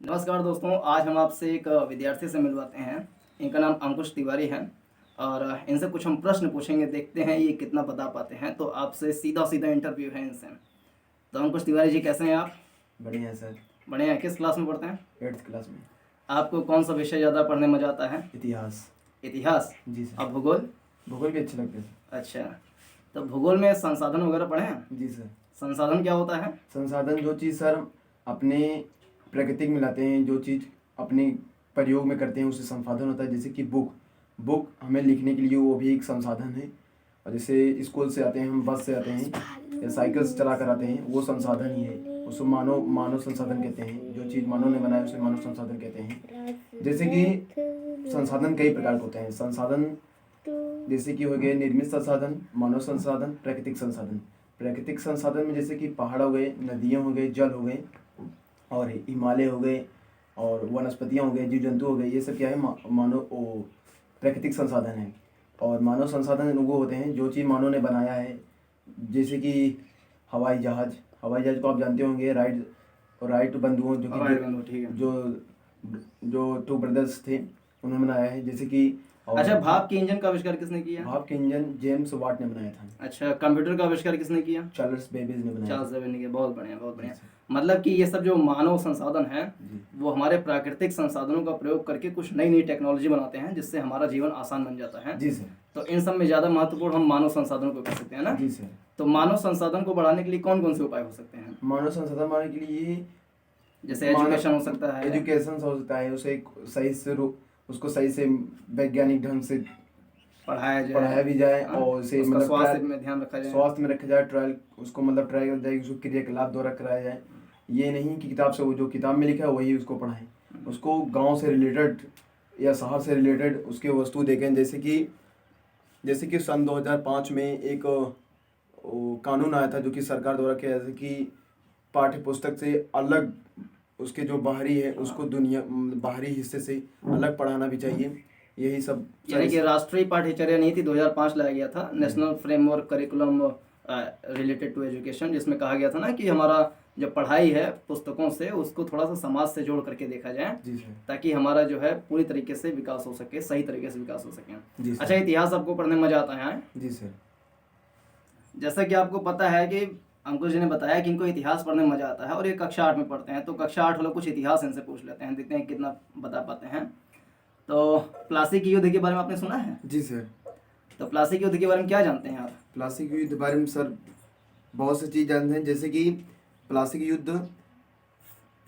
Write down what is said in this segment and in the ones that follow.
नमस्कार दोस्तों, आज हम आपसे एक विद्यार्थी से मिलवाते हैं। इनका नाम अंकुश तिवारी है और इनसे कुछ हम प्रश्न पूछेंगे, देखते हैं ये कितना बता पाते हैं। तो आपसे सीधा सीधा इंटरव्यू है इनसे। तो अंकुश तिवारी जी, कैसे हैं आप? बढ़िया है सर। बढ़िया हैं। किस क्लास में पढ़ते हैं? 8th क्लास में। आपको कौन सा विषय ज़्यादा पढ़ने में मजा आता है? इतिहास। इतिहास। जी सर। और भूगोल? भूगोल भी अच्छे लगते हैं सर। अच्छा, तो भूगोल में संसाधन वगैरह पढ़े हैं? जी सर। संसाधन क्या होता है? संसाधन जो चीज़ सर अपने प्रकृति में लाते हैं, जो चीज़ अपने प्रयोग में करते हैं उसे संसाधन होता है। जैसे कि बुक हमें लिखने के लिए वो भी एक संसाधन है। और जैसे स्कूल से आते हैं, हम बस से आते हैं या साइकिल से चला कर आते हैं, वो संसाधन ही है। उसे मानव संसाधन कहते हैं। जो चीज़ मानव ने बनाया उसे मानव संसाधन कहते हैं। जैसे कि संसाधन कई प्रकार के होते हैं। संसाधन जैसे कि हो गए निर्मित संसाधन, मानव संसाधन, प्राकृतिक संसाधन। प्राकृतिक संसाधन में जैसे कि पहाड़ हो गए, नदियाँ हो गए, जल हो गए और हिमालय हो गए और वनस्पतियाँ हो गए, जीव जंतु हो गए। ये सब क्या है? मानव प्राकृतिक संसाधन है। और मानव संसाधन वो होते हैं जो चीज़ मानव ने बनाया है। जैसे कि हवाई जहाज़ को आप जानते होंगे। राइट बंधुओं ठीक है। जो जो टू ब्रदर्स थे उन्होंने बनाया है। जैसे कि अच्छा, भाप के इंजन का आविष्कार किसने किया? भाप के इंजन जेम्स वाट ने बनाया था। अच्छा, कंप्यूटर का आविष्कार किसने किया? चार्ल्स बेबेज ने बनाया चार्ल्स था। बेबेज ने किया। बहुत बढ़िया, बहुत बढ़िया। मतलब कि ये सब जो मानव संसाधन है वो हमारे प्राकृतिक संसाधनों का प्रयोग करके कुछ नई नई टेक्नोलॉजी बनाते हैं, जिससे हमारा जीवन आसान बन जाता है। जी सर। तो इन सब में ज़्यादा महत्वपूर्ण हम मानव संसाधनों को कह सकते हैं ना? जी सर। तो मानव संसाधन को बढ़ाने के लिए कौन कौन से उपाय हो सकते हैं? मानव संसाधन बढ़ाने के लिए जैसे एजुकेशन हो सकता है। एजुकेशन हो सकता है। उसे उसको सही से वैज्ञानिक ढंग से पढ़ाया भी जाए और उसे मतलब स्वास्थ्य में ध्यान रखा जाए। स्वास्थ्य में रखा जाए। ट्रायल किया जाए, उसको क्रियाकलाप द्वारा कराया जाए। ये नहीं कि किताब से वो जो किताब में लिखा है वही उसको पढ़ाएं। उसको गांव से रिलेटेड या शहर से रिलेटेड उसके वस्तु देखें। जैसे कि सन 2005 में एक कानून आया था जो कि सरकार द्वारा किया था कि पाठ्य पुस्तक से अलग उसके जो बाहरी है उसको बाहरी हिस्से से अलग पढ़ाना भी चाहिए। यही सब यानी कि राष्ट्रीय पाठ्यचर्या नीति 2005 लाया गया था, national framework curriculum related to education, जिसमें कहा गया था ना कि हमारा जो पढ़ाई है पुस्तकों से उसको थोड़ा सा समाज से जोड़ करके देखा जाए, ताकि हमारा जो है पूरी तरीके से विकास हो सके, सही तरीके से विकास हो सके। अच्छा, इतिहास आपको पढ़ने में मजा आता है? जी सर। जैसा कि आपको पता है कि अंकुश जी ने बताया कि इनको इतिहास पढ़ने में मजा आता है और ये कक्षा 8 में पढ़ते हैं। तो कक्षा 8 वाले कुछ इतिहास इनसे पूछ लेते हैं, देखते हैं कितना बता पाते हैं। तो प्लासी के युद्ध के बारे में आपने सुना है? जी सर। तो प्लासी के युद्ध के बारे में क्या जानते हैं आप? प्लासी के युद्ध के बारे में सर बहुत सी चीज़ जानते हैं। जैसे कि प्लासी के युद्ध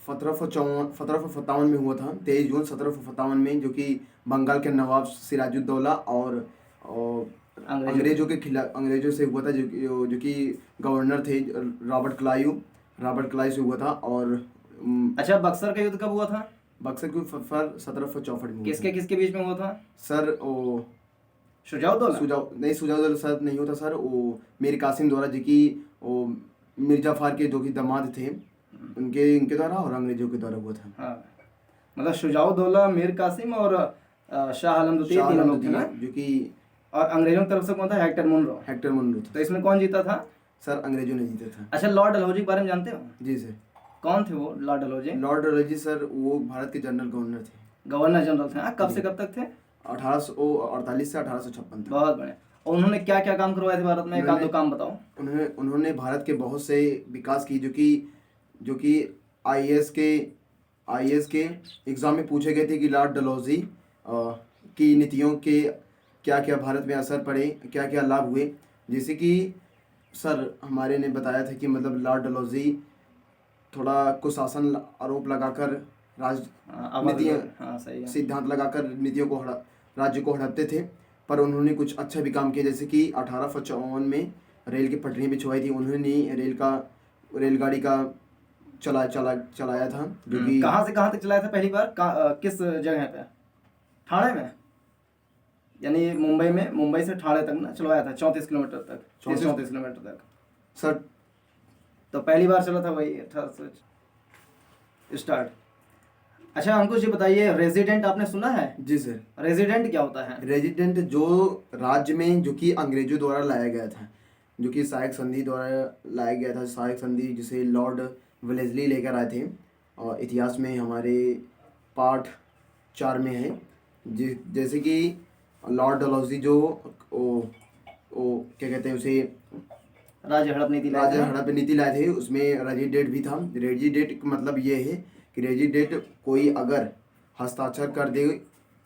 1757 में हुआ था, 23 जून 1757 में, जो कि बंगाल के नवाब सिराजुद्दौला और अंग्रेजों से हुआ था, जो कि गवर्नर थे रॉबर्ट क्लाइव से हुआ था। और अच्छा, बक्सर का युद्ध कब हुआ था? बक्सर के 1764 में। किसके किसके बीच में हुआ था सर? शुजाउद्दौला सर नहीं होता सर, वो मीर कासिम द्वारा, जो कि वो मीर जाफर के जो कि दामाद थे इनके द्वारा और अंग्रेजों के द्वारा हुआ था। हाँ, मतलब शुजाउद्दौला, मीर कासिम और शाह आलम द्वितीय, तीनों लोग थे ना? जो कि और अंग्रेजों की तरफ से कौन था? Hector Munro. तो इसमें कौन जीता था? सर अंग्रेजों ने जीता था। अच्छा, लॉर्ड डलहौजी के बारे में जानते हो? जी सर। कौन थे वो लॉर्ड डलहौजी? सर वो भारत के जनरल गवर्नर थे। गवर्नर जनरल थे। कब से कब तक थे? 1848 से 1856 तक। बहुत बढ़िया। और उन्होंने क्या क्या काम करवाए थे भारत में? एक आध दो काम बताओ। उन्होंने भारत के बहुत से विकास की, जो कि आईएएस के एग्जाम में पूछे गए थे कि लॉर्ड डलहौजी की नीतियों के क्या क्या भारत में असर पड़े, क्या क्या लाभ हुए। जैसे कि सर हमारे ने बताया था कि मतलब लॉर्ड डलहौजी थोड़ा कुशासन आरोप लगाकर सिद्धांत लगाकर नीतियों को राज्य को हड़पते थे, पर उन्होंने कुछ अच्छा भी काम किया। जैसे कि 1855 में रेल की पटरी बिछवाई थी। उन्होंने रेलगाड़ी का चलाया था, जो कि कहाँ से कहाँ तक चलाया था पहली बार? किस जगह पे? ठाणे में, यानी मुंबई से ठाणे तक ना चलवाया था, 34 किलोमीटर तक, 34 किलोमीटर तक सर। तो पहली बार चला था वही 1800 स्टार्ट। अच्छा अंकुश जी बताइए, रेजिडेंट आपने सुना है? जी सर। रेजिडेंट क्या होता है? रेजिडेंट जो राज्य में जो कि अंग्रेजों द्वारा लाया गया था, जो कि सहायक संधि द्वारा लाया गया था। सहायक संधि जिसे लॉर्ड वेलेस्ली लेकर आए थे, इतिहास में हमारे पार्ट 4 में है। जैसे कि लॉर्ड डलहौजी जो वो क्या कहते हैं उसे, राज्य हड़प नीति लाए थे। राज्य हड़प नीति लाए थे, उसमें रेजिडेट भी था। रेजिडेट का मतलब ये है कि रेजिडेट कोई अगर हस्ताक्षर कर दे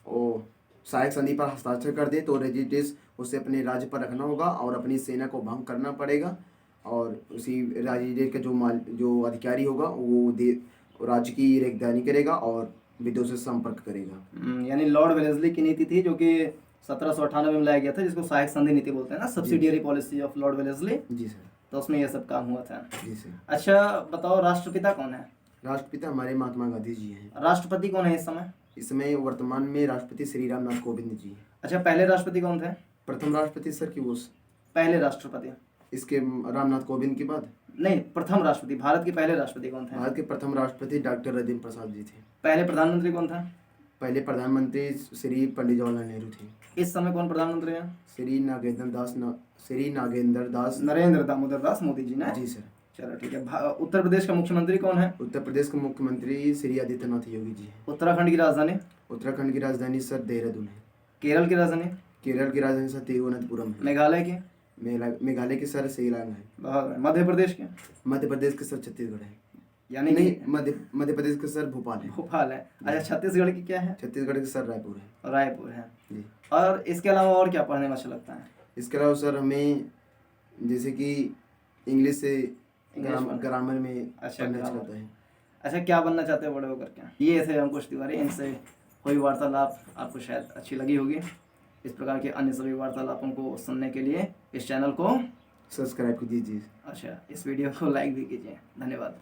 और सहायक संधि पर हस्ताक्षर कर दे तो रेजिडेट उसे अपने राज्य पर रखना होगा और अपनी सेना को भंग करना पड़ेगा, और उसी रेजिडेट का जो अधिकारी होगा वो राज्य की राजधानी करेगा और विदेशों से संपर्क करेगा। यानी लॉर्ड वेलेस्ली की नीति थी जो कि 1798 में लाया गया था, जिसको सहायक संधि नीति बोलते हैं ना, subsidiary policy of Lord Wellesley. जी सर। तो उसमें ये सब काम हुआ था। जी सर। अच्छा बताओ, राष्ट्रपिता कौन है? राष्ट्रपिता हमारे महात्मा गांधी जी हैं। राष्ट्रपति कौन है इस समय? इस समय वर्तमान में राष्ट्रपति श्री रामनाथ कोविंद जी हैं। अच्छा, पहले राष्ट्रपति कौन थे? प्रथम राष्ट्रपति सर की वो पहले राष्ट्रपति इसके रामनाथ कोविंद के बाद नहीं, प्रथम राष्ट्रपति, भारत के पहले राष्ट्रपति कौन थे? भारत के प्रथम राष्ट्रपति डॉक्टर राजेंद्र प्रसाद जी थे। पहले प्रधानमंत्री कौन था? पहले प्रधानमंत्री श्री पंडित जवाहरलाल नेहरू थे। इस समय कौन प्रधानमंत्री है? श्री नागेंद्र दास नरेंद्र दामोदर दास मोदी जी ने। जी सर। चलो ठीक है। उत्तर प्रदेश का मुख्यमंत्री कौन है? उत्तर प्रदेश के मुख्यमंत्री श्री आदित्यनाथ योगी जी हैं। उत्तराखंड की राजधानी? उत्तराखंड की राजधानी सर देहरादून है। केरल की राजधानी? केरल की राजधानी सर तिरुवनंतपुरम है। मेघालय की? मेघालय के सर शिलांग है। बहुत। मध्य प्रदेश के? मध्य प्रदेश के सर छत्तीसगढ़ है। यानी नहीं, मध्य प्रदेश के सर भोपाल है। भोपाल है। अच्छा, छत्तीसगढ़ की क्या है? छत्तीसगढ़ के सर रायपुर है। रायपुर है जी। और इसके अलावा और क्या पढ़ने में अच्छा लगता है? इसके अलावा सर हमें जैसे कि इंग्लिश से ग्रामर में अच्छा, पढ़ना अच्छा ग्रामर। लगता है। अच्छा, क्या बनना चाहते हो बड़े होकर के? ये थे अंकुश तिवारी। इनसे हुई वार्तालाप आपको शायद अच्छी लगी होगी। इस प्रकार के अन्य सभी वार्तालापों को सुनने के लिए इस चैनल को सब्सक्राइब कीजिए। अच्छा, इस वीडियो को लाइक भी कीजिए। धन्यवाद।